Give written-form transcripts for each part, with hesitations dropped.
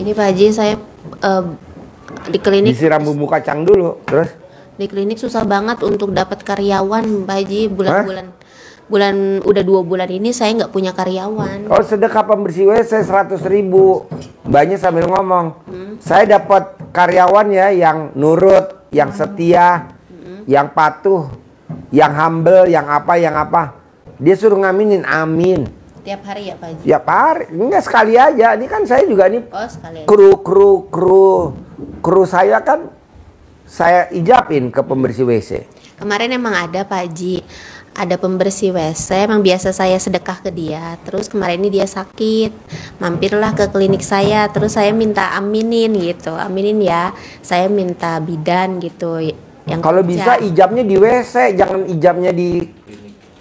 Ini Pak Haji, saya di klinik Disiram bumbu kacang dulu, terus? di klinik susah banget untuk dapat karyawan Pak Haji. Udah 2 bulan ini saya nggak punya karyawan. Oh, sedekah pembersih WC 100.000. Mbaknya sambil ngomong, saya dapat karyawan ya yang nurut, yang setia, yang patuh, yang humble, yang apa. Dia suruh ngaminin, amin. Tiap hari ya Pak Haji? Ya Pak, enggak sekali aja. Ini kan saya juga nih. Oh, sekali aja. Kru saya kan saya ijabin ke pembersih WC. Kemarin emang ada Pak Haji, ada pembersih WC, emang biasa saya sedekah ke dia. Terus kemarin ini dia sakit, mampirlah ke klinik saya. Terus saya minta aminin gitu, aminin ya. Saya minta bidan gitu. Yang Kalau kerja. bisa ijabnya di WC, jangan ijabnya di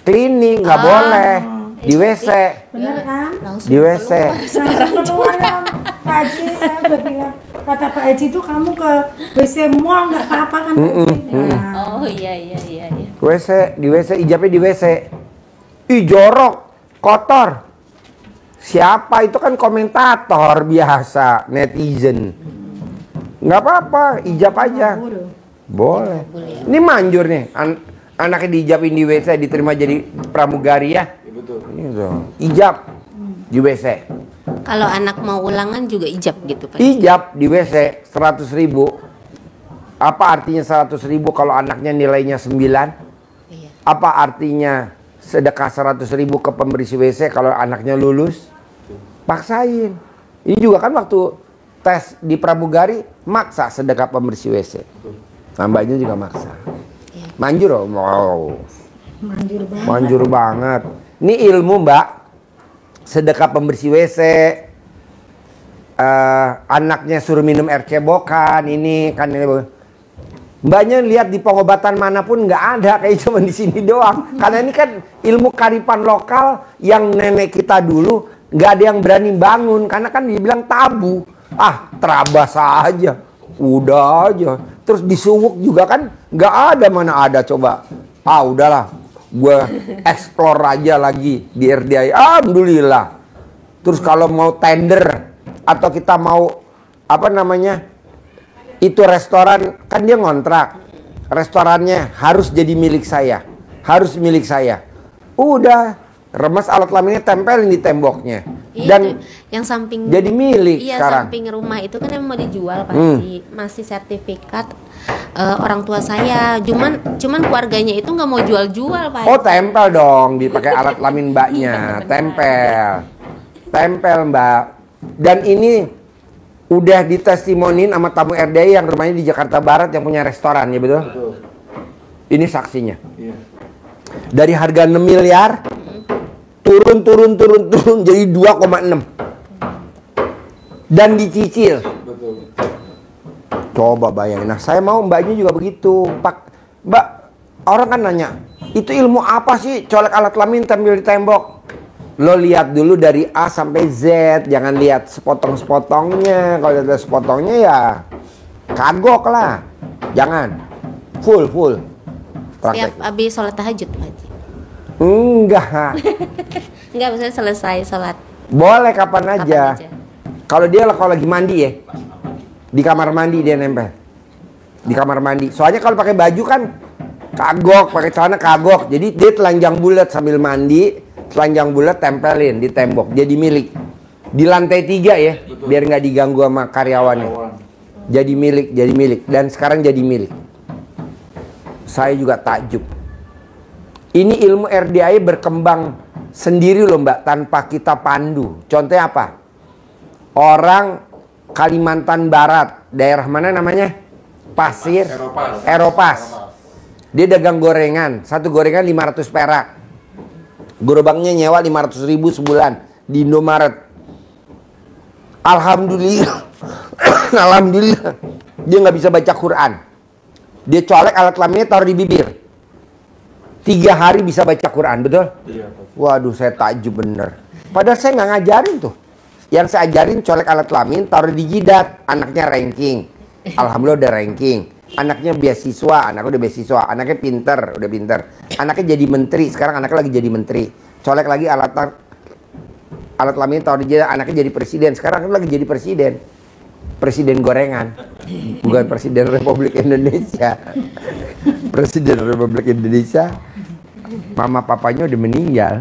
klinik, nggak boleh. Di WC. Bener kan? Langsung Di WC. Keluar yang Pak Haji, saya udah bilang, kata Pak Haji itu kamu ke WC mall nggak apa-apa kan Pak Haji? Nah, Oh iya. WC, di WC, ijabnya di WC. Ih, jorok, kotor. Siapa itu kan komentator biasa, netizen. Nggak apa-apa, ijab aja. Boleh. Ini manjur nih, anaknya diijabin di WC, diterima jadi pramugari ya. Betul. Gitu. Ijab di WC. Kalau anak mau ulangan juga ijab gitu Pak. Ijab di WC 100.000. Apa artinya 100.000 kalau anaknya nilainya 9? Iya. Apa artinya sedekah 100.000 ke pembersih WC kalau anaknya lulus? Paksain. Ini juga kan waktu tes di pramugari maksa sedekah pembersih WC. Tambahnya juga maksa. Iya. Manjur oh. Wow. manjur banget. Manjur banget. Ini ilmu Mbak. Sedekah pembersih WC. Anaknya suruh minum air cebokan. Ini kan ini. Mbaknya lihat di pengobatan manapun nggak ada, kayak cuma di sini doang. Karena ini kan ilmu kearifan lokal yang nenek kita dulu nggak ada yang berani bangun karena kan dibilang tabu. Ah, terabas aja, udah aja. Terus disuwuk juga kan nggak ada, mana ada coba. Ah, udahlah, gue explore aja lagi di RDI. Alhamdulillah. Terus kalau mau tender atau kita mau apa namanya? Itu restoran kan dia ngontrak. Restorannya harus jadi milik saya. Harus milik saya. Udah, remas alat laminnya tempelin di temboknya. Iya, Dan itu yang samping jadi milik iya, sekarang. samping rumah itu kan emang mau dijual pasti. Masih sertifikat orang tua saya. Cuman keluarganya itu nggak mau jual-jual Pak. Oh, tempel dong, dipakai alat lamin mbaknya. Tempel. Tempel Mbak. Dan ini udah ditestimonin sama tamu RDI yang rumahnya di Jakarta Barat yang punya restoran, ya betul? Betul. Ini saksinya. Iya. Dari harga 6 miliar turun jadi 2,6. Dan dicicil. Betul. Coba bayangin. Nah, saya mau mbaknya juga begitu. Pak, Mbak, orang kan nanya, itu ilmu apa sih colek alat lamin tampil di tembok? Lo lihat dulu dari A sampai Z, jangan lihat sepotong-sepotongnya. Kalau ada sepotongnya ya kagok lah. Jangan. Full. Setiap Praktek. habis sholat tahajud Pak Haji. Enggak. Enggak, maksudnya selesai sholat Boleh kapan aja. aja. Kalau dia kalau lagi mandi ya, di kamar mandi dia nempel. Di kamar mandi. Soalnya kalau pakai baju kan kagok, pakai celana kagok. Jadi dia telanjang bulat sambil mandi. Telanjang bulat tempelin di tembok, jadi milik. Di lantai 3 ya. Betul. Biar nggak diganggu sama karyawannya. Jadi milik. Dan sekarang jadi milik. Saya juga takjub. Ini ilmu RDI berkembang sendiri loh Mbak, tanpa kita pandu. Contohnya apa? Orang Kalimantan Barat, daerah mana namanya? Pasir, Eropas. Dia dagang gorengan, satu gorengan 500 perak. Gerobaknya nyewa 500.000 sebulan di Indomaret. Alhamdulillah. Alhamdulillah. Dia nggak bisa baca Quran. Dia colek alat laminnya taruh di bibir. 3 hari bisa baca Quran, betul? Iya. Waduh, saya takjub bener. Padahal saya nggak ngajarin tuh. Yang saya ajarin colek alat lamin taruh di jidat. Anaknya ranking. Alhamdulillah udah ranking. Anaknya beasiswa, anaknya udah beasiswa, anaknya pinter, udah pinter. Anaknya jadi menteri, sekarang anaknya lagi jadi menteri. Colek lagi alat lamin taruh di jidat, anaknya jadi presiden, sekarang anaknya lagi jadi presiden. presiden gorengan, bukan presiden Republik Indonesia. Presiden Republik Indonesia, mama papanya udah meninggal.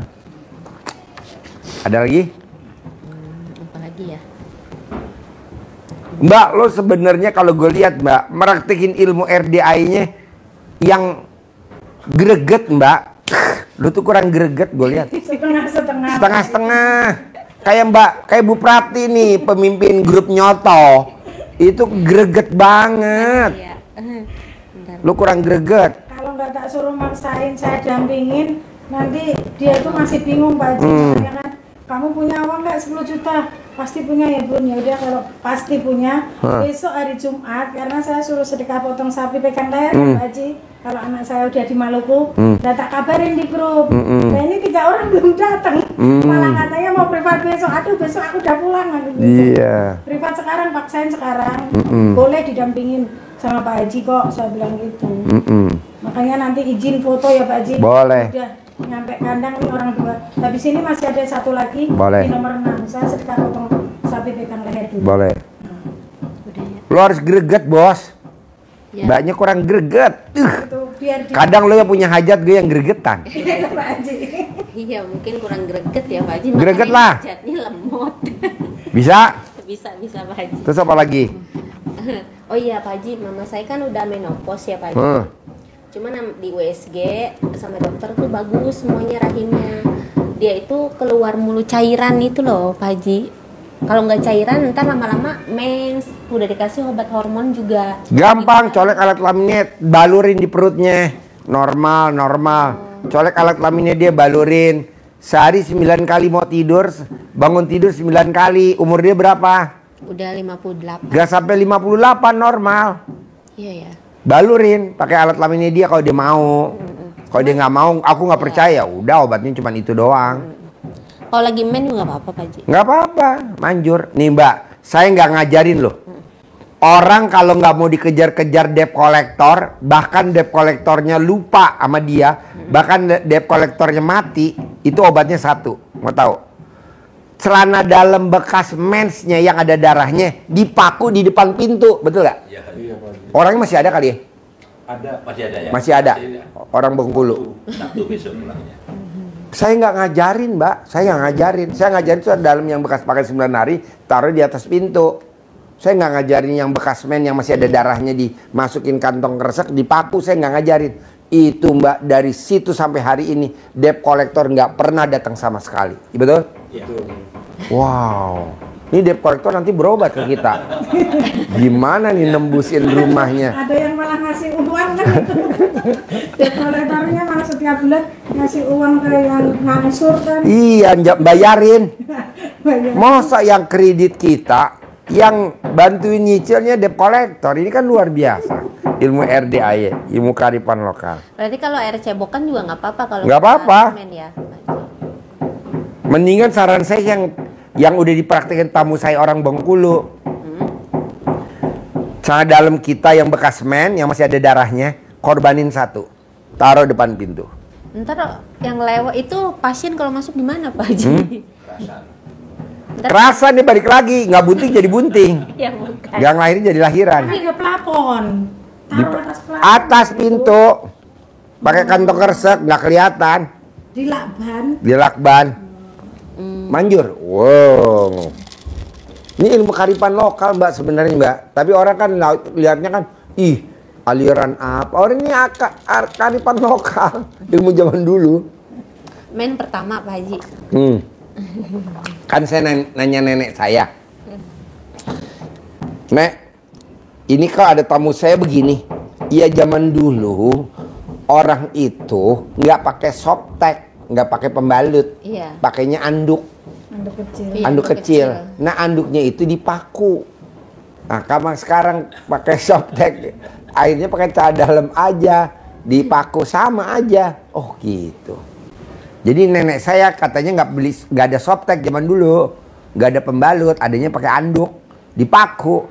Ada lagi? Apa lagi ya? Mbak, lo sebenarnya kalau gue lihat Mbak, meraktekin ilmu RDI-nya yang greget Mbak. Lo tuh kurang greget gue lihat. Setengah-setengah. Setengah-setengah. Kayak Mbak, kayak Bu Prati nih, pemimpin grup nyoto. Itu greget banget. Iya. Bentar. Lo kurang greget. Kalau nggak tak suruh maksain, saya dampingin, nanti dia tuh masih bingung Pak Haji. Ya kan? Kamu punya uang nggak 10 juta? Pasti punya ya Bun. Ya udah kalau pasti punya, besok hari Jumat karena saya suruh sedekah potong sapi pekan leher ya Pak Haji. Kalau anak saya udah di Maluku, udah tak kabarin di grup. Nah ini 3 orang belum datang. Malah katanya mau privat besok. Aduh besok aku udah pulang aku gitu. Iya. Privat sekarang, paksain sekarang. Boleh didampingin sama Pak Haji kok, saya bilang gitu. Makanya nanti izin foto ya Pak Haji. Boleh. Udah nyampe kandang nih orang 2. Habis ini masih ada 1 lagi. Boleh. Di nomor 6. Saya sedekah potong sapi pekan leher dulu. Boleh. Udah ya. Lo harus greget bos. Ya. Mbaknya kurang greget. Itu biar di Kadang lo yang punya hajat, gue yang gregetan. Pak Haji. Iya, mungkin kurang greget ya Pak Haji. Greget makanya lah. Hajatnya lemot. Bisa? Bisa Pak Haji. Terus apa lagi? Oh iya Pak Haji, mama saya kan udah menopause ya Pak Haji. Cuman di USG sama dokter tuh bagus semuanya rahimnya. Dia itu keluar mulu cairan itu loh Pak Haji. Kalau nggak cairan ntar lama-lama mens. Udah dikasih obat hormon juga. Gampang, colek alat kelaminnya, balurin di perutnya. Normal. Colek alat kelaminnya dia balurin. Sehari 9 kali mau tidur, bangun tidur 9 kali. Umur dia berapa? Udah 58. Gak sampai 58, normal. Iya ya. Balurin, pakai alat kelaminnya dia kalau dia mau. Kalau dia nggak mau, aku nggak percaya. Udah obatnya cuma itu doang. Kalau lagi men juga nggak apa-apa Pak Haji. Nggak apa-apa, manjur. Nih Mbak, saya nggak ngajarin loh. Orang kalau nggak mau dikejar-kejar debt collector, bahkan debt collectornya lupa sama dia, bahkan debt collectornya mati, itu obatnya 1. Mau tahu? Celana dalam bekas mensnya yang ada darahnya dipaku di depan pintu, betul nggak? Iya. Orangnya masih ada kali ya? Ada. Masih ada ya? Masih ada. Orang Bengkulu. Sabtu besok pulangnya. Saya nggak ngajarin Mbak, saya ngajarin celana dalam yang bekas pakai 9 hari, taruh di atas pintu. Saya nggak ngajarin yang bekas men yang masih ada darahnya dimasukin kantong kresek, dipaku, saya nggak ngajarin. Itu Mbak, dari situ sampai hari ini debt collector nggak pernah datang sama sekali. Betul? Iya. Wow. Ini debt collector nanti berobat ke kita. Gimana nih nembusin rumahnya? Ada yang malah ngasih uang kan itu. Debt collectornya malah setiap bulan ngasih uang ke yang ngangsur kan. Iya, bayarin. Bayar. Masa yang kredit kita, yang bantuin nyicilnya debt collector, ini kan luar biasa. Ilmu RDI, ilmu kearifan lokal. Berarti kalau air cebokan juga nggak apa-apa kalau Nggak kita apa-apa. men ya. Mendingan saran saya yang udah dipraktekin tamu saya orang Bengkulu. Celana dalam kita yang bekas men, yang masih ada darahnya, korbanin 1. Taruh depan pintu. Ntar yang lewat itu pasien kalau masuk gimana Pak Haji? Ntar Kerasa nih balik lagi, nggak bunting jadi bunting. ya bukan. Yang lahirin jadi lahiran. Ini ada plafon. Di Taruh atas plafon. atas pintu. Pakai kantong kresek, nggak kelihatan. Di lakban. Di lakban. Manjur. Wow. Ini ilmu kearifan lokal Mbak sebenarnya Mbak. Tapi orang kan lihatnya kan, ih aliran apa? Orang ini kearifan lokal. Ilmu zaman dulu. Men pertama Pak Haji. Kan saya nanya nenek saya. Nek, ini kalau ada tamu saya begini. Iya zaman dulu orang itu nggak pakai softtek, nggak pakai pembalut. Iya. Pakainya anduk. Anduk kecil. Iya, Anduk anduk kecil. kecil. Nah anduknya itu dipaku. Nah kamu sekarang pakai softtek, akhirnya pakai celana dalam aja, dipaku sama aja. Oh gitu. Jadi nenek saya katanya nggak ada softtek zaman dulu, nggak ada pembalut, adanya pakai anduk, dipaku.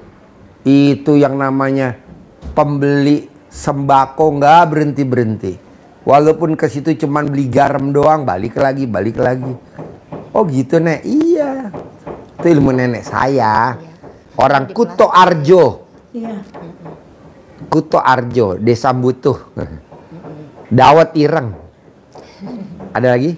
Itu yang namanya pembeli sembako nggak berhenti. Walaupun ke situ cuman beli garam doang, balik lagi. Oh gitu Nek, iya. Itu ilmu nenek saya. Orang Kuto Arjo. Iya. Kuto Arjo, Desa Butuh. Dawet Ireng. Ada lagi?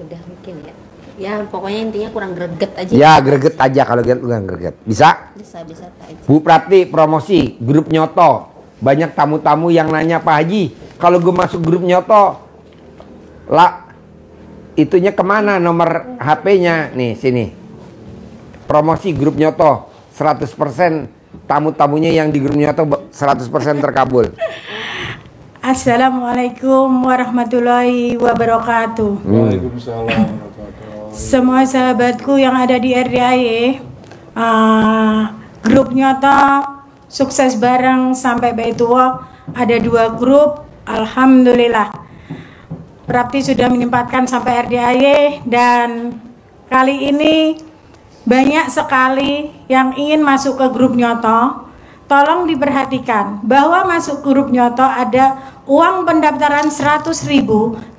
Udah mungkin ya. Ya pokoknya intinya kurang greget aja. Ya, greget aja kalau kurang greget. Bisa? Bisa Pak Haji. Bu Prapti, promosi grup Nyoto. Banyak tamu-tamu yang nanya, Pak Haji, kalau gue masuk grup Nyoto, lah itunya kemana nomor HP-nya? Nih, sini. Promosi grup Nyoto. 100% tamu-tamunya yang di grup Nyoto 100% terkabul. Assalamualaikum warahmatullahi wabarakatuh. Waalaikumsalam warahmatullahi. Semua sahabatku yang ada di RDIE, grup Nyoto sukses bareng sampai Baitullah. Ada 2 grup, alhamdulillah. Prapti sudah menyempatkan sampai RDIE dan kali ini banyak sekali yang ingin masuk ke grup Nyoto. Tolong diperhatikan bahwa masuk grup Nyoto ada uang pendaftaran 100.000,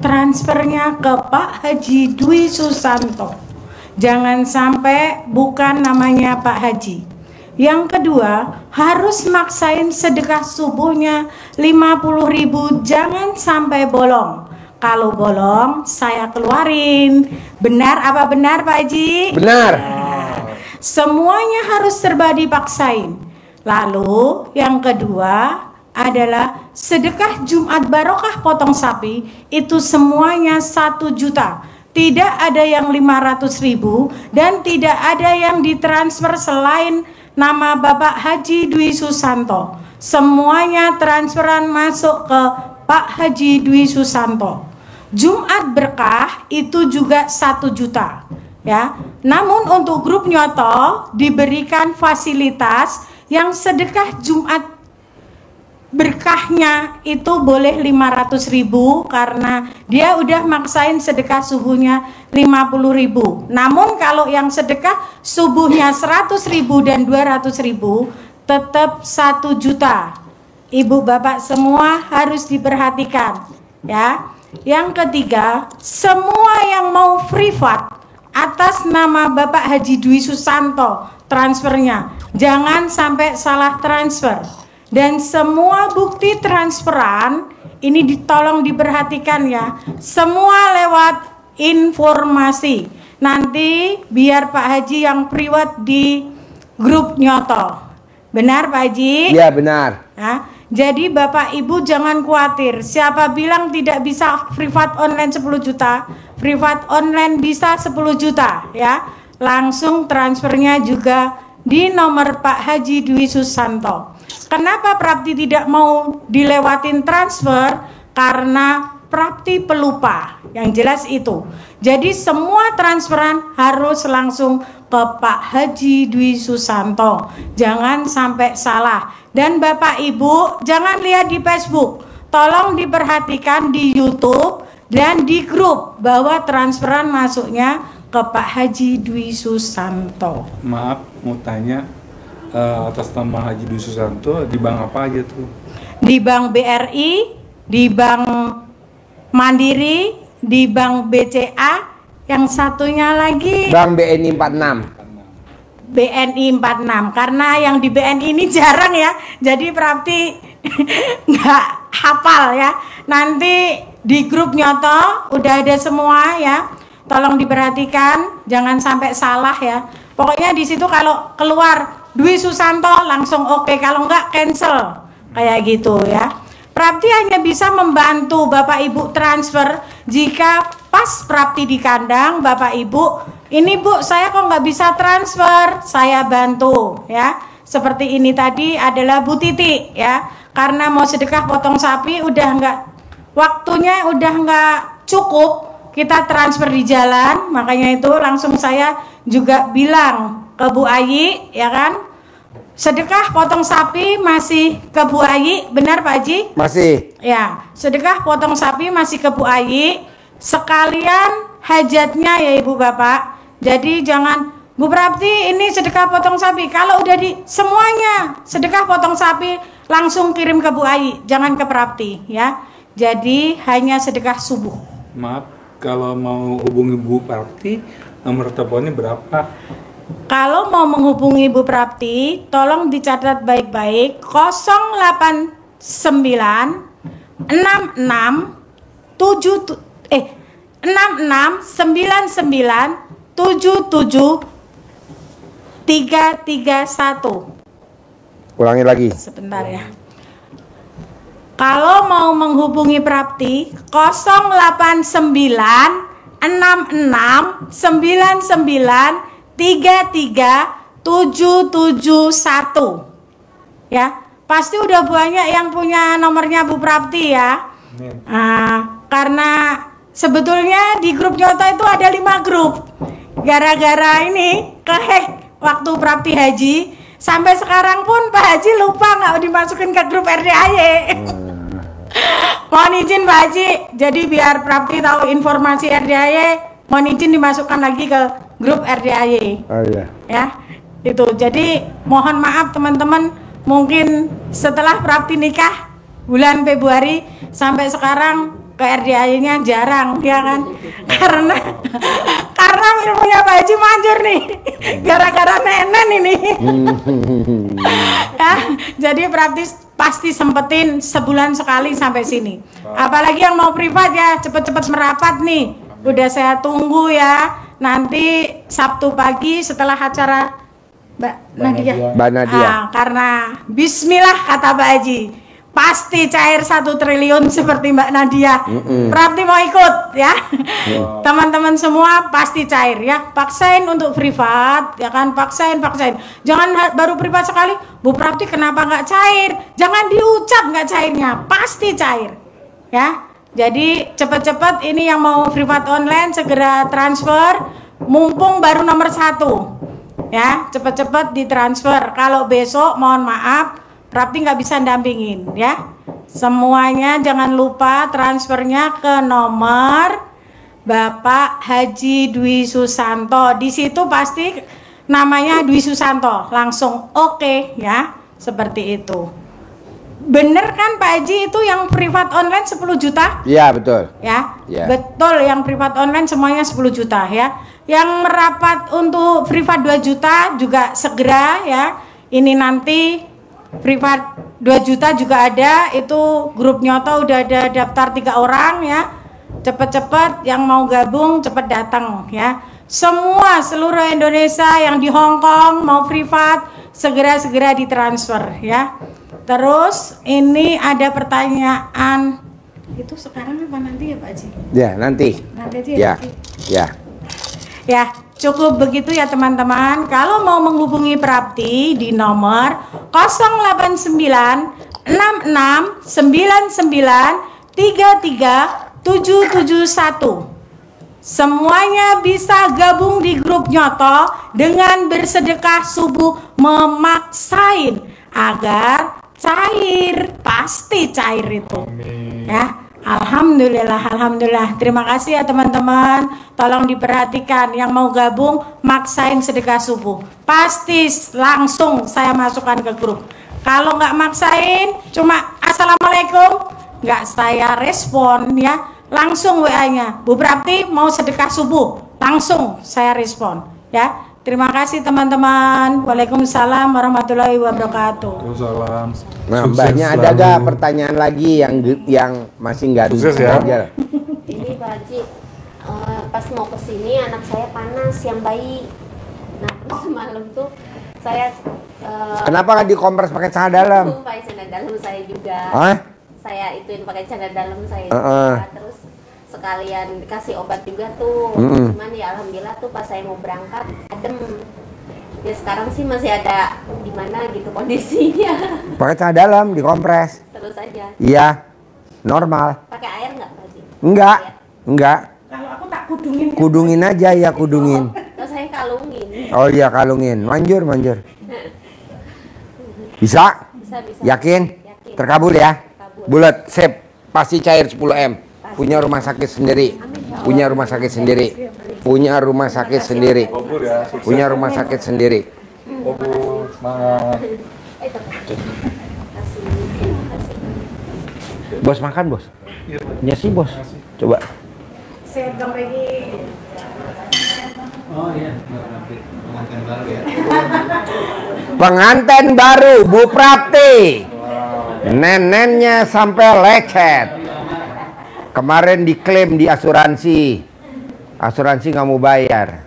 transfernya ke Pak Haji Dwi Susanto. Jangan sampai bukan namanya Pak Haji. Yang kedua, harus maksain sedekah subuhnya 50.000, jangan sampai bolong. Kalau bolong, saya keluarin. Benar apa benar Pak Haji? Benar. Semuanya harus serba dipaksain. Lalu yang kedua adalah sedekah Jumat Barokah potong sapi, itu semuanya 1 juta. Tidak ada yang 500.000 dan tidak ada yang ditransfer selain nama Bapak Haji Dwi Susanto. Semuanya transferan masuk ke Pak Haji Dwi Susanto. Jumat Berkah itu juga 1 juta. Ya, namun untuk grup Nyoto diberikan fasilitas yang sedekah Jumat Berkahnya itu boleh 500.000 karena dia udah maksain sedekah subuhnya 50.000. Namun kalau yang sedekah subuhnya 100.000 dan 200.000 tetap 1 juta. Ibu bapak semua harus diperhatikan ya. Yang ketiga, semua yang mau privat atas nama Bapak Haji Dwi Susanto transfernya, jangan sampai salah transfer. Dan semua bukti transferan ini tolong diperhatikan ya, semua lewat informasi. Nanti biar Pak Haji yang privat di grup Nyoto. Benar Pak Haji? Iya benar. Ya, jadi Bapak Ibu jangan khawatir. Siapa bilang tidak bisa privat online 10 juta? Privat online bisa 10 juta ya. Langsung transfernya juga di nomor Pak Haji Dwi Susanto. Kenapa Prapti tidak mau dilewatin transfer? Karena Prapti pelupa. Yang jelas itu. Jadi semua transferan harus langsung ke Pak Haji Dwi Susanto. Jangan sampai salah. Dan Bapak Ibu jangan lihat di Facebook. Tolong diperhatikan di YouTube dan di grup bahwa transferan masuknya ke Pak Haji Dwi Susanto. Maaf, mau tanya, atas nama Haji Dwi Susanto di bank apa aja tuh? Di Bank BRI, di Bank Mandiri, di Bank BCA, yang satunya lagi Bank BNI 46. BNI 46. Karena yang di BNI ini jarang ya, jadi Prapti nggak hafal ya. Nanti di grup Nyoto udah ada semua ya. Tolong diperhatikan, jangan sampai salah ya. Pokoknya di situ kalau keluar Dwi Susanto langsung oke, kalau enggak cancel kayak gitu ya. Prapti hanya bisa membantu Bapak Ibu transfer jika pas Prapti di kandang, Bapak Ibu, ini Bu saya kok nggak bisa transfer, saya bantu ya. Seperti ini tadi adalah Bu Titi ya, karena mau sedekah potong sapi udah nggak, waktunya udah nggak cukup, kita transfer di jalan, makanya itu langsung saya juga bilang ke Bu Ayi ya kan, sedekah potong sapi masih ke Bu Ayi, benar Pak Haji? Masih. Ya, sedekah potong sapi masih ke Bu Ayi, sekalian hajatnya ya Ibu Bapak. Jadi jangan Bu Prapti ini sedekah potong sapi, kalau udah di semuanya sedekah potong sapi langsung kirim ke Bu Ayi, jangan ke Prapti ya. Jadi hanya sedekah subuh. Maaf, kalau mau hubungi Bu Prapti, nomor teleponnya berapa? Kalau mau menghubungi Bu Prapti, tolong dicatat baik-baik 089 66 99 77 331. Ulangi lagi. Sebentar ya. Kalau mau menghubungi Prapti 089 66 99 33 771. Ya, pasti udah banyak yang punya nomornya Bu Prapti ya. Karena sebetulnya di grup Nyoto itu ada 5 grup. Gara-gara ini kehack waktu Prapti Haji, sampai sekarang pun Pak Haji lupa nggak dimasukin ke grup RDAY. Mohon izin Pak Haji, jadi biar Prapti tahu informasi RDAY, mohon izin dimasukkan lagi ke grup RDAY. Oh iya. Ya, itu. Jadi mohon maaf teman-teman, mungkin setelah Prapti nikah bulan Februari sampai sekarang ke RDAY-nya jarang, ya kan? Karena ilmunya Pak Haji manjur nih, gara-gara nenen ini. Ya, jadi praktis pasti sempetin sebulan sekali sampai sini. Apalagi yang mau privat ya, cepet-cepet merapat nih. Udah saya tunggu ya. Nanti Sabtu pagi setelah acara Mbak Nadia. Mbak Nadia. Karena Bismillah kata Pak Haji, pasti cair 1 triliun seperti Mbak Nadia. Prapti mau ikut ya. Teman-teman semua pasti cair ya. Paksain untuk privat ya kan, paksain. Jangan baru privat sekali, Bu Prapti kenapa nggak cair? Jangan diucap nggak cairnya, pasti cair ya. Jadi cepet-cepet ini yang mau privat online segera transfer, mumpung baru nomor 1 ya, cepet-cepet ditransfer. Kalau besok mohon maaf Prapti nggak bisa dampingin ya. Semuanya jangan lupa transfernya ke nomor Bapak Haji Dwi Susanto. Di situ pasti namanya Dwi Susanto, langsung oke ya, seperti itu. Bener kan Pak Haji itu yang privat online 10 juta? Iya betul. Ya, Ya. betul, yang privat online semuanya 10 juta ya. Yang merapat untuk privat 2 juta juga segera ya. Ini nanti privat 2 juta juga ada, itu grup Nyoto udah ada daftar 3 orang ya. Cepet-cepet yang mau gabung cepet datang ya. Semua seluruh Indonesia yang di Hong Kong mau privat segera ditransfer ya. Terus ini ada pertanyaan, itu sekarang apa nanti ya Pak Haji? Ya nanti. Nanti aja Ya. nanti. Ya. Ya, cukup begitu ya teman-teman. Kalau mau menghubungi Prapti di nomor 089 66 99 33 771. Semuanya bisa gabung di grup Nyoto dengan bersedekah subuh, memaksain agar cair, pasti cair itu. Ya. Alhamdulillah. Terima kasih ya teman-teman. Tolong diperhatikan yang mau gabung, maksain sedekah subuh. Pasti langsung saya masukkan ke grup. Kalau nggak maksain, cuma assalamualaikum, nggak saya respon ya. Langsung WA-nya, Bu Prapti mau sedekah subuh, langsung saya respon ya. Terima kasih teman-teman. Waalaikumsalam warahmatullahi wabarakatuh. Waalaikumsalam. Nah, Sukses Mbaknya ada selalu. gak pertanyaan lagi yang masih nggak Sukses ya. aja? Ini Pak Haji, pas mau kesini anak saya panas yang bayi. Nah terus semalam tuh saya Kenapa nggak dikompres pakai celana dalam? pakai celana dalam saya juga. Hah? Saya ituin pakai celana dalam saya Heeh. juga. Terus sekalian dikasih obat juga tuh. Mm-mm. Cuman ya alhamdulillah tuh pas saya mau berangkat adem. Ya sekarang sih masih ada di mana gitu kondisinya. Pakai celana dalam, dikompres. Terus aja. Iya, normal. Pakai air nggak Pak Haji? Enggak. Kalau aku tak kudungin. Kudungin aja ya, kudungin. Terus saya kalungin. Oh iya, kalungin. Manjur. Bisa? Bisa. Yakin? Yakin. Terkabul ya? Terkabul. Bulat, sip. Pasti cair 10M. Punya rumah sakit sendiri. Punya rumah sakit sendiri. Punya rumah sakit sendiri. Obur ya, sukses. Punya rumah sakit sendiri. Obur, semangat. Bos makan, Bos. Ya sih, Bos. Coba. Saya dong lagi. Oh iya, pengantin baru ya. Pengantin baru Bu Prapti. Nenennya sampai lecet. Kemarin diklaim di asuransi. Asuransi nggak mau bayar.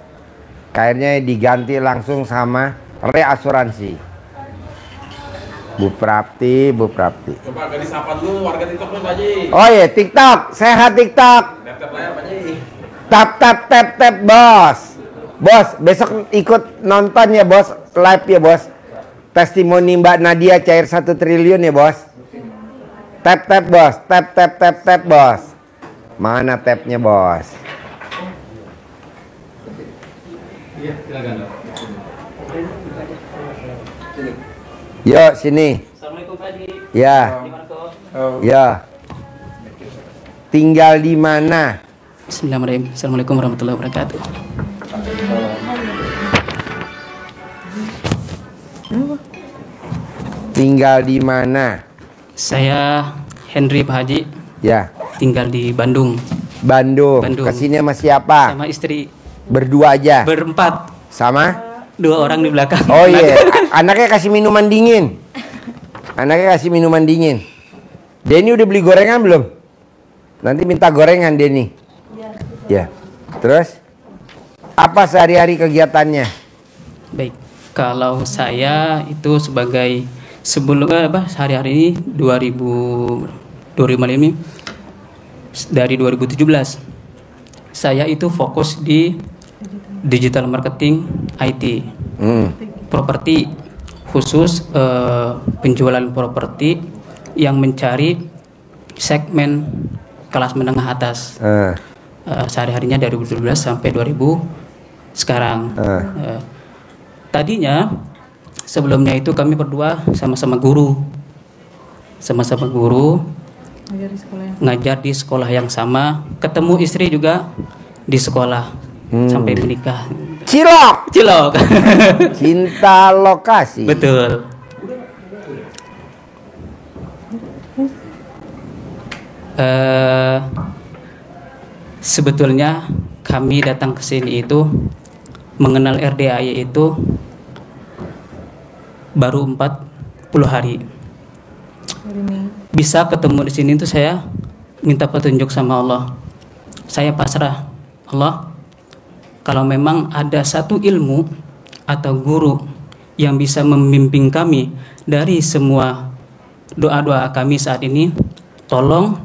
Akhirnya diganti langsung sama reasuransi. Bu Prapti, Bu Prapti. Coba agak disapa dulu warga TikTok nih Pak Haji. Oh iya, TikTok, sehat TikTok. Tap-tap layar Pak Haji. Tap tap tap tap bos. Bos, besok ikut nonton ya bos, live ya bos. Testimoni Mbak Nadia cair 1 triliun ya bos. Tap tap bos, tap tap tap tap bos. Mana tapnya bos? Iya, silakan Dok. Yuk sini. Assalamualaikum Pak Haji. Ya, Gimana kok? ya. Tinggal di mana? Bismillahirrahmanirrahim. Assalamualaikum warahmatullahi wabarakatuh. Tinggal di mana? Saya Henry Pak Haji, Ya, tinggal di Bandung. Bandung. Bandung. Kesini sama siapa? Sama istri Berdua aja. berempat, Sama? 2 orang di belakang. Oh iya, anaknya kasih minuman dingin. Anaknya kasih minuman dingin. Denny udah beli gorengan belum? Nanti minta gorengan Denny. Ya. Terus? Apa sehari-hari kegiatannya? Baik, kalau saya itu sebagai sebelum sehari-hari ini 2005 ini dari 2017 saya itu fokus di digital marketing IT, properti khusus penjualan properti yang mencari segmen kelas menengah atas. Sehari-harinya dari 2012 sampai 2000 sekarang. Tadinya sebelumnya itu kami berdua sama-sama guru, ngajar di sekolah yang sama, ketemu istri juga di sekolah sampai menikah. Cilok. Cilok. Cinta lokasi. Betul. Sebetulnya kami datang ke sini itu mengenal RDAY itu baru 40 hari. Bisa ketemu di sini itu saya minta petunjuk sama Allah. Saya pasrah, Allah, kalau memang ada satu ilmu atau guru yang bisa membimbing kami dari semua doa-doa kami saat ini, tolong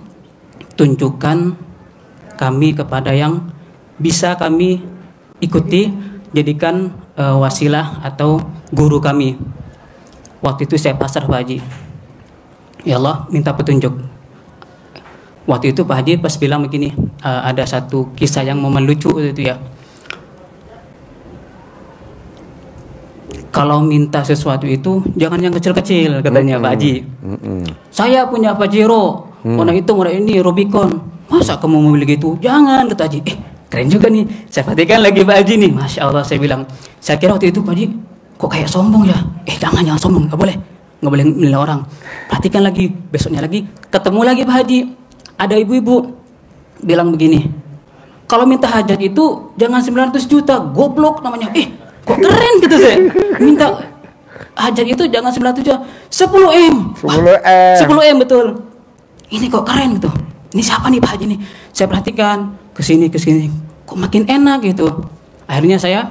tunjukkan kami kepada yang bisa kami ikuti, jadikan wasilah atau guru kami. Waktu itu saya pasrah Pak Haji, ya Allah minta petunjuk. Waktu itu Pak Haji pas bilang begini, ada satu kisah yang momen lucu itu ya. Kalau minta sesuatu itu jangan yang kecil-kecil katanya Pak Haji. Saya punya Pajero, warna itu warna ini Rubicon. Masa kamu mau beli gitu? Jangan, kata Haji. Keren juga nih. Saya perhatikan lagi Pak Haji nih. Masya Allah, saya bilang. Saya kira waktu itu Pak Haji, kok kayak sombong ya? Jangan sombong, nggak boleh menilai orang. Perhatikan lagi, besoknya lagi, ketemu lagi Pak Haji. Ada ibu-ibu bilang begini, kalau minta hajat itu jangan 900 juta, goblok namanya. Kok keren gitu saya. Minta hajat itu jangan 900 juta, 10 M. 10 M betul. Ini kok keren gitu. Ini siapa nih Pak Haji nih? Saya perhatikan kesini, kok makin enak gitu. Akhirnya saya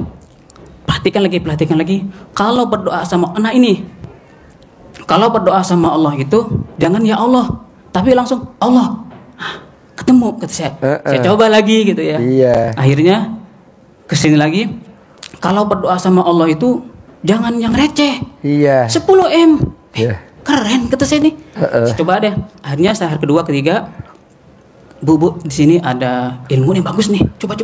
perhatikan lagi. Kalau berdoa sama anak ini, kalau berdoa sama Allah itu jangan ya Allah, tapi langsung Allah. Ketemu kata saya. Saya coba lagi gitu ya. Iya. Akhirnya kesini lagi. Kalau berdoa sama Allah itu jangan yang receh. Iya. 10 M. Keren kata saya nih. Saya coba deh. Akhirnya hari kedua, ketiga, Bu, di sini ada ilmu yang bagus nih. Coba.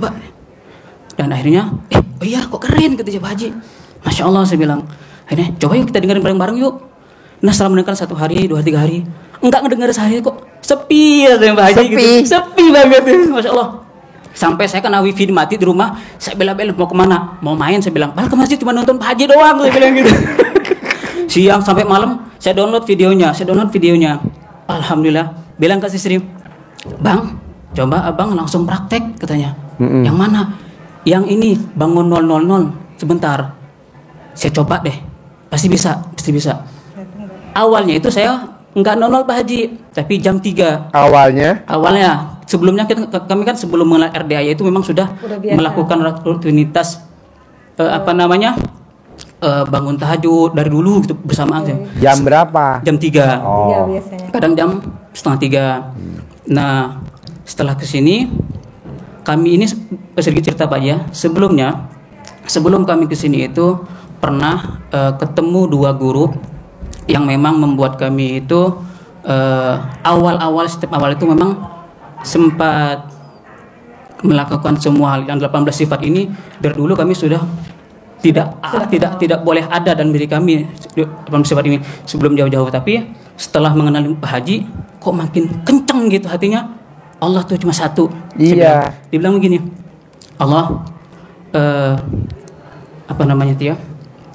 Dan akhirnya, oh iya kok keren kata Pak Haji. Masya Allah saya bilang. Akhirnya coba yuk kita dengerin bareng-bareng yuk. Nah setelah mendengarkan 1 hari, 2 hari, 3 hari, enggak ngedengar sehari kok sepi ya Pak Haji. Sepi banget Masya Allah. Sampai saya kena wifi mati di rumah. Saya bela-bela mau kemana? Mau main, saya bilang balik ke masjid cuma nonton Pak Haji doang. Saya bilang gitu. Siang sampai malam saya download videonya. Alhamdulillah. Bilang ke istri, Bang, coba abang langsung praktek katanya. Yang mana? yang ini bangun 000 sebentar. Saya coba deh, pasti bisa. Awalnya itu saya nggak 00 Pak Haji, tapi jam 3. Awalnya sebelumnya kami kan sebelum mengenal RDA itu memang sudah biasa melakukan rutinitas bangun tahajud dari dulu gitu bersamaan. Jam berapa? Jam 3. Iya, biasanya. Kadang jam 2:30. Nah, setelah kesini kami ini sedikit cerita Pak ya. Sebelum kami kesini itu pernah ketemu 2 guru yang memang membuat kami itu step awal itu memang sempat melakukan semua hal yang 18 sifat ini. Dari dulu kami sudah tidak boleh ada dalam diri kami 18 sifat ini sebelum jauh-jauh, tapi setelah mengenal Pak Haji kok makin kencang gitu hatinya. Allah tuh cuma satu. Iya. Dibilang begini, Allah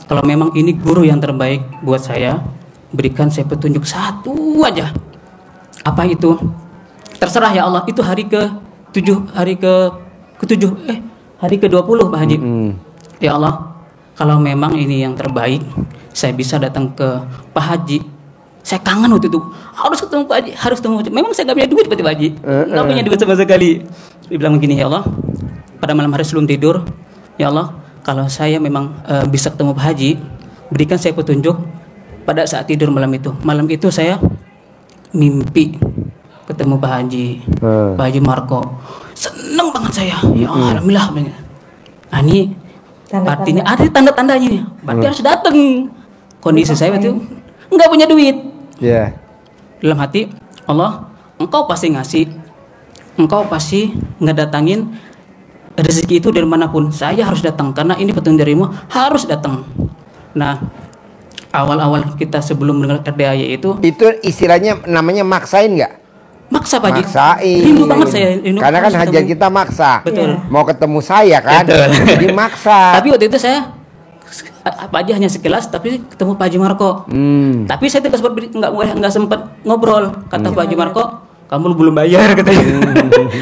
kalau memang ini guru yang terbaik buat saya, berikan saya petunjuk satu aja. Apa itu? Terserah ya Allah. Itu hari ke-20 Pak Haji. Ya Allah, kalau memang ini yang terbaik, saya bisa datang ke Pak Haji. Saya kangen waktu itu, harus ketemu Pak Haji, harus ketemu. Memang saya gak punya duit Pak Haji, gak punya duit sama sekali. Dibilang begini, ya Allah, pada malam hari sebelum tidur, ya Allah, kalau saya memang bisa ketemu Pak Haji, berikan saya petunjuk pada saat tidur malam itu. Malam itu saya mimpi ketemu Pak Haji, Pak Haji Marco. Seneng banget saya, ya Allah, alhamdulillah. Nah ini artinya ada tanda-tandanya nih, berarti harus datang. Kondisi saya itu nggak punya duit. Dalam hati, Allah, Engkau pasti ngasih, Engkau pasti ngedatangin rezeki itu dari manapun. Saya harus datang karena ini petunjuk darimu, harus datang. Nah, awal-awal kita sebelum mendengar RDAY itu istilahnya namanya maksain nggak? Maksa Pak Haji. Maksain. Rindu banget saya. Karena kan hajat kita maksa. Betul. Mau ketemu saya kan. Jadi maksa. Tapi waktu itu saya Pak Haji hanya sekilas, tapi ketemu Pak Haji Marco. Tapi saya tidak sempat nggak sempat ngobrol. Kata Pak Haji Marco, kamu belum bayar katanya.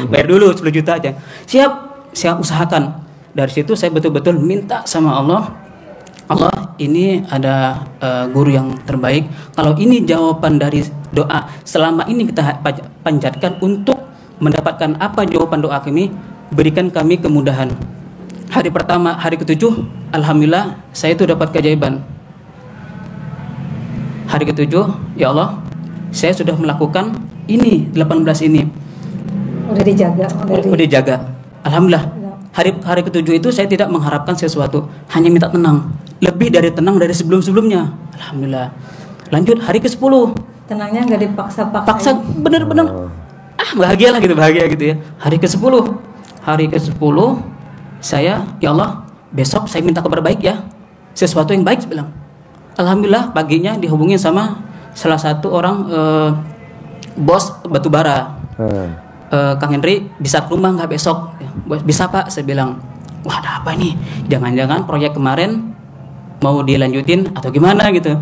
Bayar dulu 10 juta aja. Siap, saya usahakan. Dari situ saya betul-betul minta sama Allah, ini ada guru yang terbaik. Kalau ini jawaban dari doa selama ini kita panjatkan untuk mendapatkan apa jawaban doa kami, berikan kami kemudahan. Hari pertama, hari ke-7, alhamdulillah saya itu dapat keajaiban. Hari ke-7, ya Allah, saya sudah melakukan ini 18 ini. Udah dijaga. Alhamdulillah. Hari ke-7 itu saya tidak mengharapkan sesuatu, hanya minta tenang. Lebih dari tenang dari sebelum-sebelumnya. Alhamdulillah. Lanjut hari ke-10. Tenangnya nggak dipaksa-paksa. Paksa bener-bener. Bahagia gitu ya. Hari ke-10 saya, ya Allah, besok saya minta kabar baik ya. Sesuatu yang baik, saya bilang. Alhamdulillah paginya dihubungin sama salah satu orang bos batubara. Kang Henry bisa ke rumah nggak besok? Bisa Pak, saya bilang. Wah, ada apa nih? Jangan-jangan proyek kemarin mau dilanjutin atau gimana gitu.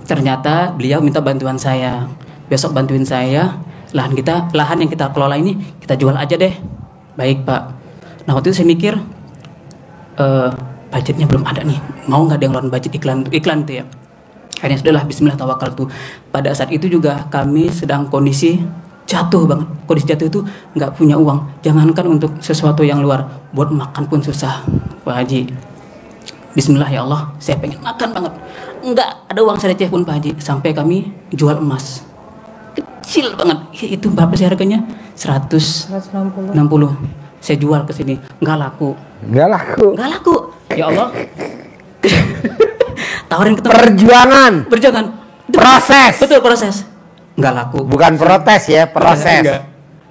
Ternyata beliau minta bantuan saya. Besok bantuin saya, lahan yang kita kelola ini kita jual aja deh. Baik Pak. Nah waktu itu saya mikir budgetnya belum ada nih, mau nggak ada yang ngeluarin budget iklan itu ya. Akhirnya sudahlah, bismillah tawakal tuh. Pada saat itu juga kami sedang kondisi jatuh banget. Kondisi jatuh itu nggak punya uang. Jangankan untuk sesuatu yang luar, buat makan pun susah Pak Haji. Bismillah ya Allah, saya pengen makan banget. Nggak ada uang receh pun Pak Haji. Sampai kami jual emas kecil banget. Itu berapa sih harganya? 160. Saya jual ke sini, nggak laku. Ya Allah. Tawarin ke teman. Perjuangan. Proses. Betul, proses. Nggak laku. Bukan protes ya, proses.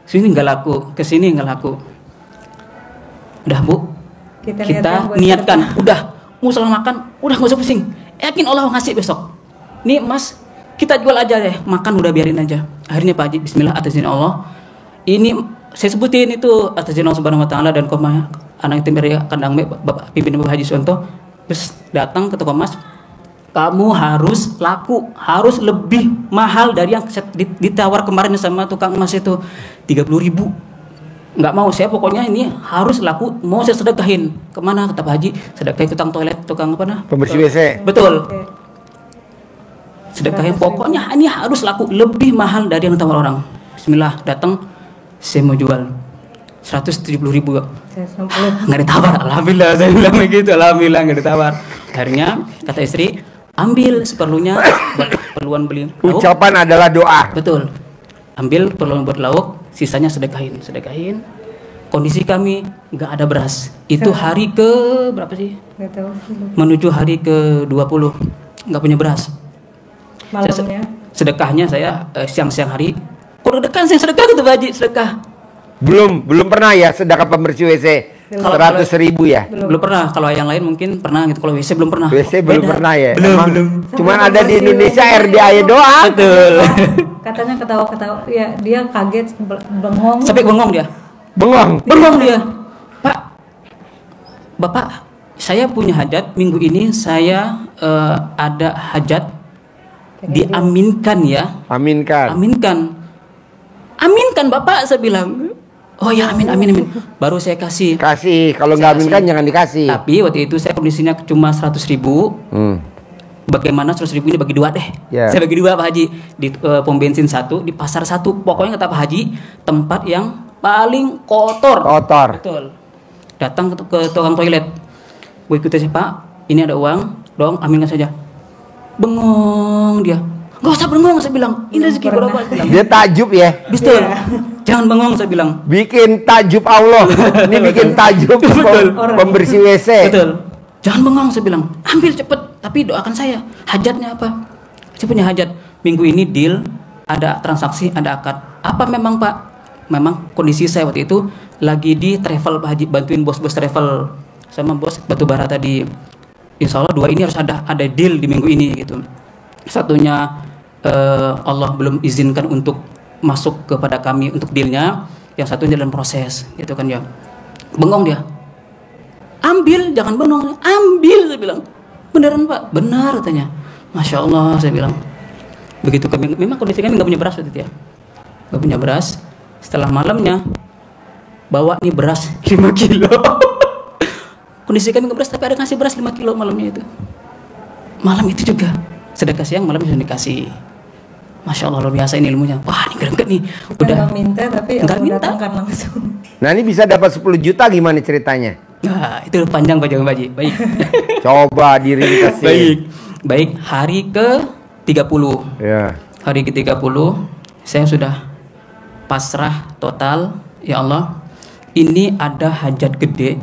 Sini nggak laku, ke sini nggak laku. Udah Bu, kita niatkan. Udah, mau salah makan, udah nggak usah pusing. Yakin Allah ngasih besok. Nih Mas, kita jual aja deh. Makan udah biarin aja. Akhirnya Pak Haji, bismillah atas izin Allah. Ini saya sebutin itu atas izin Allah Subhanahu wa taala dan koma anak tim dari kandang Bapak pimpinan Bapak Haji Suwanto. Terus datang ke toko emas, kamu harus laku, harus lebih mahal dari yang ditawar kemarin sama tukang emas itu 30.000. nggak mau, saya pokoknya ini harus laku, mau saya sedekahin. Kemana kata Pak Haji? Sedekahin tukang toilet, tukang apa nah? Pembersih WC. Betul. Sedekahin, pokoknya ini harus laku, lebih mahal dari yang ditawar orang. Bismillah, datang, saya mau jual 170.000. Nggak ditawar, alhamdulillah saya bilang begitu, alhamdulillah nggak ditawar. Akhirnya kata istri, ambil seperlunya buat keperluan beli lauk. Ucapan adalah doa. Betul. Ambil perlu buat lauk, sisanya sedekahin. Kondisi kami nggak ada beras. Itu hari ke berapa sih? Nggak tahu. Menuju hari ke 20, nggak punya beras. Malamnya. Sedekahnya saya siang-siang hari. Kok deg-degan saya sedekah gitu Pak Haji, sedekah. Belum pernah ya sedekah pembersih WC. 100.000 ya. Belum pernah. Kalau yang lain mungkin pernah gitu. Kalau WC belum pernah. WC belum Beda. pernah ya. Belum. Cuman ada di Indonesia RDA doang. Betul. Katanya ketawa-ketawa. Ya, dia kaget, bengong. Sampai bengong dia. Bengong dia. Pak, Bapak, saya punya hajat minggu ini. Saya ada hajat. Diaminkan ya. Aminkan Bapak, saya bilang. Oh ya, amin. Baru saya kasih. Kalau nggak aminkan jangan dikasih. Tapi waktu itu saya kondisinya cuma 100.000. Bagaimana 100.000 ini bagi dua deh. Yeah. Saya bagi dua Pak Haji. Di pom bensin satu, di pasar satu. Pokoknya kata Pak Haji, tempat yang paling kotor. Betul. Datang ke tukang toilet. Gue ikutin sih Pak. Ini ada uang, dong aminkan saja. Bengong dia. Gak usah bengong, saya bilang. Ini rezeki berapa? Dia takjub ya. Betul. Jangan bengong, saya bilang. Bikin takjub Allah. Ini bikin takjub pembersih WC. Betul. Jangan bengong, saya bilang. Ambil cepet, tapi doakan saya. Hajatnya apa? Saya punya hajat. Minggu ini deal, ada transaksi, ada akad. Apa memang Pak? Memang kondisi saya waktu itu lagi di travel Pak Haji, bantuin bos-bos travel sama bos batubara tadi. Insya Allah dua ini harus ada deal di minggu ini gitu. Satunya Allah belum izinkan untuk masuk kepada kami untuk dealnya, yang satunya dalam proses gitu kan ya. Bengong dia. Ambil, jangan bengong. Ambil, saya bilang. Beneran Pak? Benar katanya. Masya Allah, saya bilang. Begitu kami, memang kondisi kami nggak punya beras waktu itu ya. Nggak punya beras. Setelah malamnya bawa nih beras 5 kilo. Kondisi kami nggak beras, tapi ada ngasih beras 5 kilo malamnya itu. Malam itu juga sedekah siang, malam bisa dikasih. Masya Allah, luar biasa ini ilmunya. Wah, ini greget nih. Udah nggak minta, tapi nggak aku minta. datangkan langsung. Nah ini bisa dapat 10 juta gimana ceritanya? Nah, itu panjang Pak Haji. Baik. Coba diringkesin. Baik, hari ke-30. Ya. Hari ke-30 saya sudah pasrah total. Ya Allah, ini ada hajat gede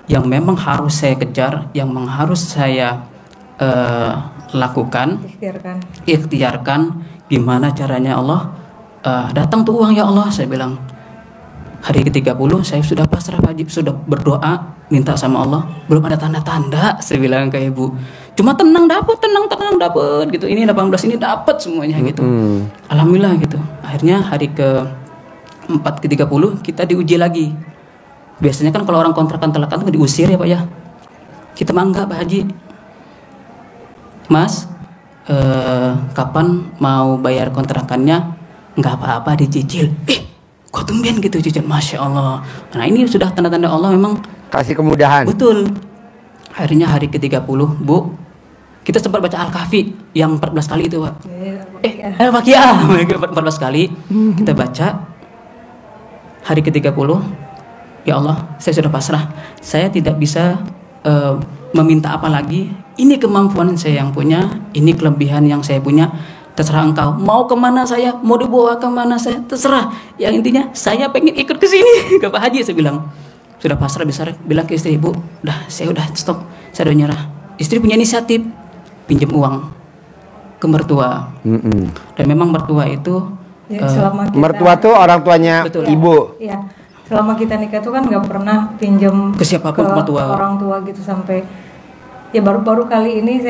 yang memang harus saya kejar, yang memang harus saya lakukan, ikhtiarkan. Gimana caranya Allah? Datang tuh uang ya Allah, saya bilang. Hari ke-30 saya sudah pasrah Pak Haji, sudah berdoa, minta sama Allah. Belum ada tanda-tanda, saya bilang ke ibu. Cuma tenang dapat gitu. Ini 18 ini dapat semuanya gitu. Alhamdulillah gitu. Akhirnya hari ke-30 kita diuji lagi. Biasanya kan kalau orang kontrakan telakan itu diusir ya Pak ya. Kita mah enggak Pak Haji. Mas, kapan mau bayar kontrakannya? Nggak apa-apa dicicil. Kok tumben gitu cicil? Masya Allah. Nah ini sudah tanda-tanda Allah memang Kasih kemudahan. betul. Akhirnya hari ke-30 Bu, kita sempat baca Al-Kahfi yang 14 kali itu Pak. Al-Waqiah 14 kali kita baca. Hari ke-30, ya Allah, saya sudah pasrah. Saya tidak bisa meminta apa lagi. Ini kemampuan saya yang punya, ini kelebihan yang saya punya. Terserah engkau, mau kemana saya, mau dibawa kemana saya, terserah. Yang intinya saya pengen ikut ke sini ke Pak Haji, saya bilang. Sudah pasrah besar, bilang ke istri, Bu, saya udah stop, saya udah nyerah. Istri punya inisiatif, pinjam uang ke mertua. Dan memang mertua itu selama kita, Mertua tuh orang tuanya Betul. ibu. Iya, selama kita nikah tuh kan nggak pernah pinjam Ke siapapun, ke mertua. orang tua gitu sampai ya baru kali ini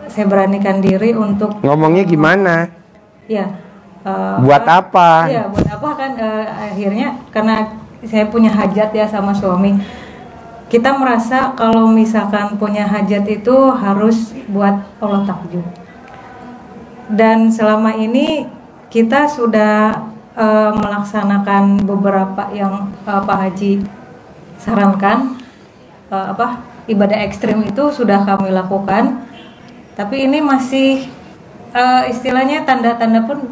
saya beranikan diri untuk Ngomongnya gimana? ya Buat apa? Iya, buat apa kan akhirnya karena saya punya hajat ya sama suami. Kita merasa kalau misalkan punya hajat itu harus buat Allah takjub. Dan selama ini kita sudah melaksanakan beberapa yang Pak Haji sarankan, ibadah ekstrim itu sudah kami lakukan, tapi ini masih istilahnya tanda-tanda pun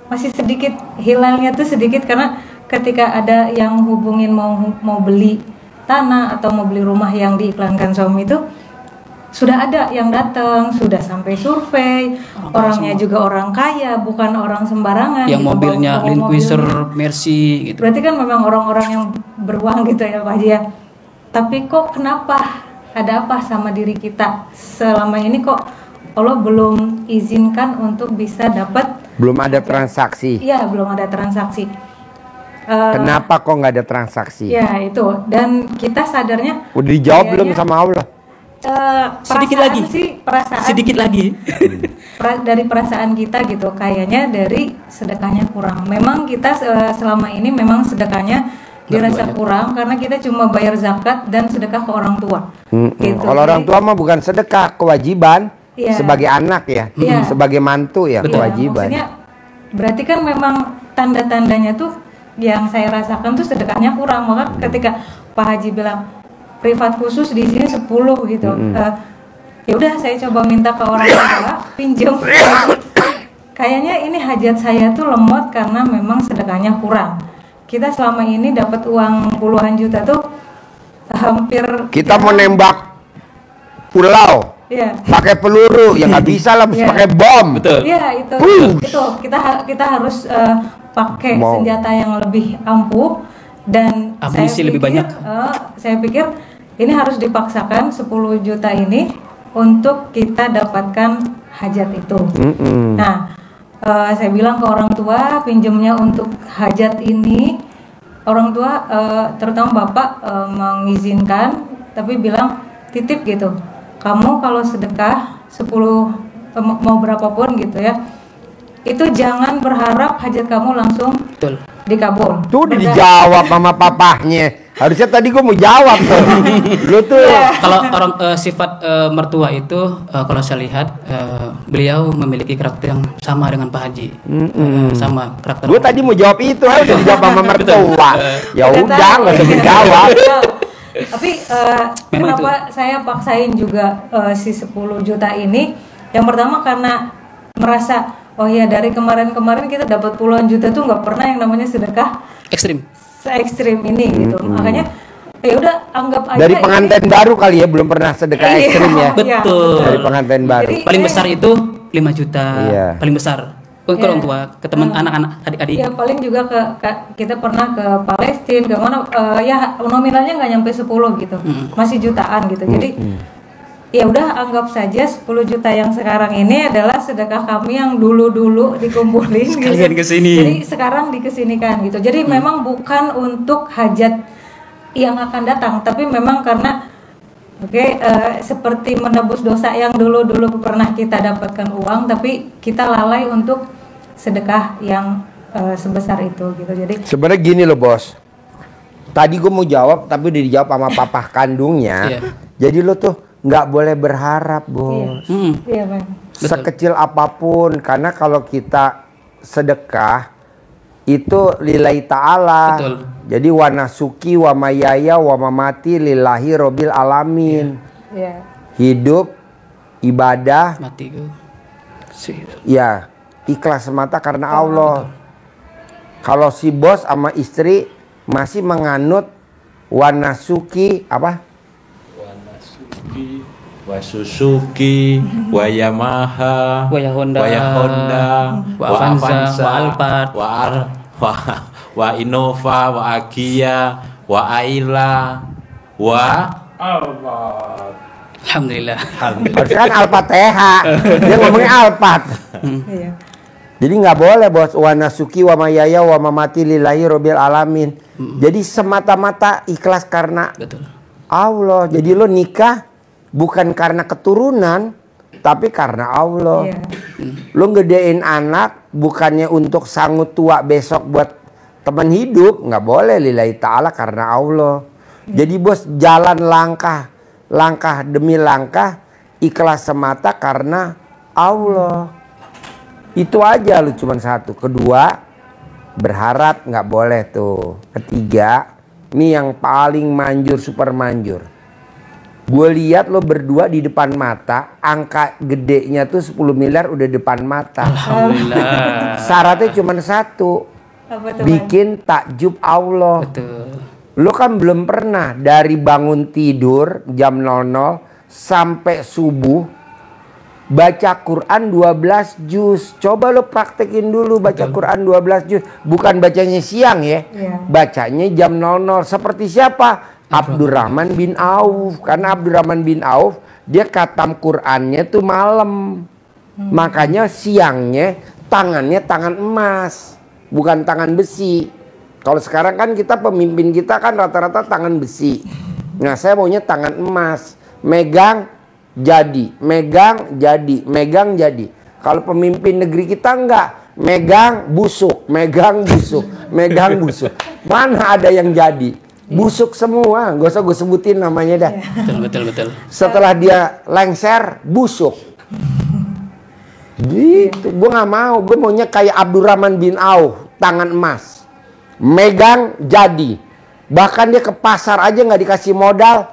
masih sedikit, hilalnya tuh sedikit, karena ketika ada yang hubungin mau beli tanah atau mau beli rumah yang diiklankan suami itu, sudah ada yang datang, sudah sampai survei, orangnya juga orang kaya, bukan orang sembarangan. Yang gitu, mobilnya bawa Land Cruiser, mobilnya. Mercy gitu. Berarti kan memang orang-orang yang beruang gitu ya Pak Haji ya. Tapi kok kenapa, ada apa sama diri kita selama ini kok Allah belum izinkan untuk bisa dapat? Belum ada transaksi. Iya, belum ada transaksi. Kenapa kok nggak ada transaksi? Ya itu, dan kita sadarnya Udah dijawab belum kayaknya, sama Allah? Sedikit perasaan lagi. sih, perasaan Sedikit lagi. dari perasaan kita gitu, kayaknya dari sedekahnya kurang. Memang kita selama ini memang sedekahnya dirasa kurang karena kita cuma bayar zakat dan sedekah ke orang tua. Gitu. Kalau orang tua mah bukan sedekah, kewajiban. Iya. Sebagai anak ya, Iya. sebagai mantu ya, Iya, kewajiban. maksudnya berarti kan memang tanda-tandanya tuh yang saya rasakan tuh sedekahnya kurang. Maka ketika Pak Haji bilang privat khusus di sini 10 gitu, ya udah saya coba minta ke orang tua pinjam. Kayaknya ini hajat saya tuh lemot karena memang sedekahnya kurang. Kita selama ini dapat uang puluhan juta tuh hampir Kita mau nembak pulau, Iya. pakai peluru, ya nggak bisa lah, mesti Iya. pakai bom. Betul. Iya itu kita harus pakai Mau. senjata yang lebih ampuh dan Amunisi lebih banyak. Saya pikir ini harus dipaksakan 10 juta ini untuk kita dapatkan hajat itu. Nah, saya bilang ke orang tua pinjamnya untuk hajat ini, orang tua terutama bapak mengizinkan, tapi bilang titip gitu. Kamu kalau sedekah 10 mau berapapun gitu ya, itu jangan berharap hajat kamu langsung Betul. dikabul. Tuh udah dijawab sama papahnya. Harusnya tadi gue mau jawab tuh. Lu tuh Kalau orang sifat mertua itu kalau saya lihat beliau memiliki karakter yang sama dengan Pak Haji. Sama karakter. gue tadi mau jawab itu, harusnya dijawab sama mertua. Ya udah, nggak usah dijawab. Tapi Memang kenapa saya paksain juga si 10 juta ini? Yang pertama karena merasa oh ya dari kemarin-kemarin kita dapat puluhan juta tuh nggak pernah yang namanya sedekah Ekstrim. se-ekstrim ini gitu. Makanya ya udah anggap aja Dari pengantin baru kali ya, belum pernah sedekah Iya. ekstrim ya. Betul. Dari pengantin baru. Jadi- Paling besar itu 5 juta. Iya. Paling besar. Ke Iya. orang tua, ke teman anak-anak, adik-adik. Ya paling juga kita pernah ke Palestina, ke mana ya nominalnya nggak nyampe 10 gitu. Masih jutaan gitu. Jadi ya udah anggap saja 10 juta yang sekarang ini adalah sedekah kami yang dulu-dulu dikumpulin Sekalian gitu. kesini. Jadi sekarang dikesinikan gitu. Jadi memang bukan untuk hajat yang akan datang, tapi memang karena seperti menebus dosa yang dulu-dulu pernah kita dapatkan uang, tapi kita lalai untuk sedekah yang sebesar itu gitu. Jadi Sebenarnya gini loh bos. Tadi gue mau jawab tapi udah dijawab sama papah kandungnya. Iya. Jadi lo tuh nggak boleh berharap bos. iya Bang. Sekecil apapun, karena kalau kita sedekah itu lillahi ta'ala. Betul. Jadi wa nasuki wa mayaya wa mamati lillahi robbil alamin. Iya. Hidup, ibadah, Mati gue. ya ikhlas semata karena Allah. Kalau si bos sama istri masih menganut wa nasuki apa? Wa Suzuki, wa Yamaha, Wa Honda, wa wa Avanza, wa Alphard, wa Innova, wa Agia, wa Ayla, wa Alhamdulillah. Harusnya kan Al-Fatihah. Dia ngomongnya Alphard. Iya. Jadi nggak boleh bos wa nasuki wa mayaya wa mamati lillahi robbil alamin. Jadi semata-mata ikhlas karena Betul. Allah. Jadi lo nikah bukan karena keturunan, tapi karena Allah. Iya. Lo gedein anak bukannya untuk sanggup tua besok buat teman hidup, nggak boleh lillahi ta'ala karena Allah. Jadi bos jalan langkah demi langkah ikhlas semata karena Allah. Itu aja lu cuman satu. Kedua, Berharap nggak boleh tuh. Ketiga, ini yang paling manjur, super manjur. Gue lihat lo berdua di depan mata, angka gedenya tuh 10 miliar udah depan mata. Alhamdulillah. Syaratnya cuma satu, Apa tuh, bikin takjub Allah. Betul. Lo kan belum pernah dari bangun tidur jam 00 sampai subuh baca Quran 12 juz. Coba lo praktekin dulu baca Quran 12 juz. Bukan bacanya siang ya. Iya. Bacanya jam 00. Seperti siapa? Abdurrahman bin Auf. Karena Abdurrahman bin Auf dia khatam Qurannya tuh malam. Makanya siangnya tangannya tangan emas, bukan tangan besi. Kalau sekarang kan kita pemimpin kita kan rata-rata tangan besi. Nah, saya maunya tangan emas. Megang jadi, megang jadi, megang jadi. Kalau pemimpin negeri kita enggak, megang busuk, megang busuk, megang busuk. Mana ada yang jadi? Busuk semua, gak usah gue sebutin namanya dah. Betul. Setelah dia lengser, busuk. Gitu, gue nggak mau. Gue maunya kayak Abdurrahman bin Auf, tangan emas, megang jadi. Bahkan dia ke pasar aja nggak dikasih modal.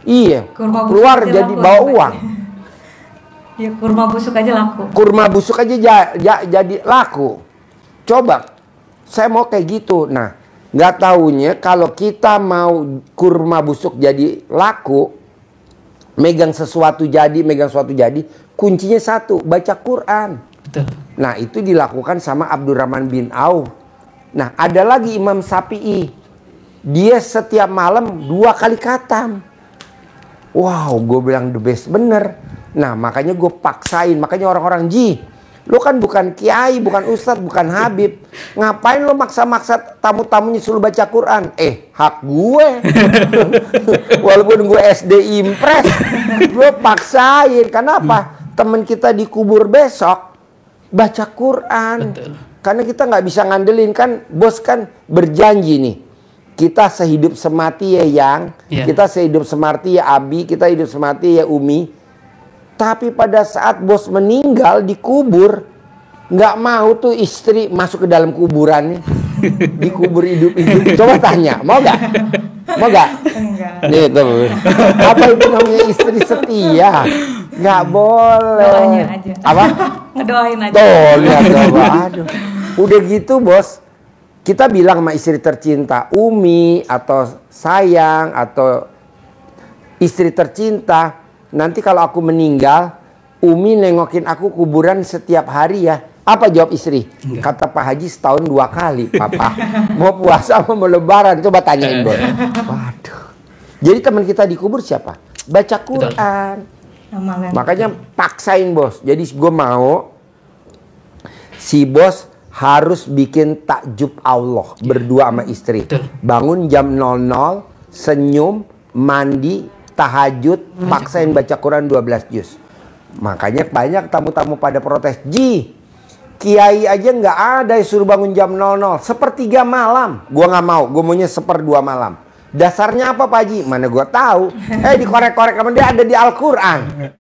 Iya, Kurma busuk keluar aja jadi laku, bawa Pak. uang. Ya kurma busuk aja laku. Kurma busuk aja jadi laku. Coba, saya mau kayak gitu. Nah, nggak taunya kalau kita mau kurma busuk jadi laku, megang sesuatu jadi, kuncinya satu, baca Quran. Betul. Nah, itu dilakukan sama Abdurrahman bin Auf. Nah, ada lagi Imam Syafi'i. Dia setiap malam 2 kali khatam. Wow, gue bilang the best bener. Nah, makanya gue paksain. Makanya orang-orang, Ji, lo kan bukan kiai, bukan ustadz, bukan habib. Ngapain lo maksa-maksa tamu-tamunya suruh baca Quran? Hak gue. Walaupun gue SD impres, gue paksain. Kenapa? Temen kita dikubur besok, baca Quran. Betul. Karena kita nggak bisa ngandelin kan, bos kan berjanji nih. Kita sehidup semati ya Yang, Iya. kita sehidup semati ya Abi, kita hidup semati ya Umi. Tapi pada saat bos meninggal dikubur, nggak mau tuh istri masuk ke dalam kuburannya, dikubur hidup-hidup. Coba tanya, mau nggak? Mau nggak? Enggak. Gitu. Apa itu namanya istri setia? Nggak boleh. Doanya aja. Apa? Ngedoain aja. Tuh, lihat coba. Aduh. Udah gitu bos, kita bilang sama istri tercinta, Umi atau sayang atau istri tercinta, nanti kalau aku meninggal, Umi nengokin aku kuburan setiap hari ya. Apa jawab istri? Enggak. Kata Pak Haji setahun 2 kali, Papa. Mau puasa mau lebaran, coba tanyain bos. Waduh. Jadi teman kita dikubur siapa? Baca Quran. Amalan. Makanya paksain bos. Jadi gue mau si bos harus bikin takjub Allah berdua sama istri. Betul. Bangun jam 00, senyum, mandi, tahajud, paksain baca Quran 12 juz. Makanya banyak tamu-tamu pada protes, Ji, kiai aja nggak ada yang suruh bangun jam 00, 1/3 malam. Gua nggak mau, gue maunya 1/2 malam. Dasarnya apa Pak Haji? Mana gua tahu. Dikorek-korek sama dia ada di Al-Quran.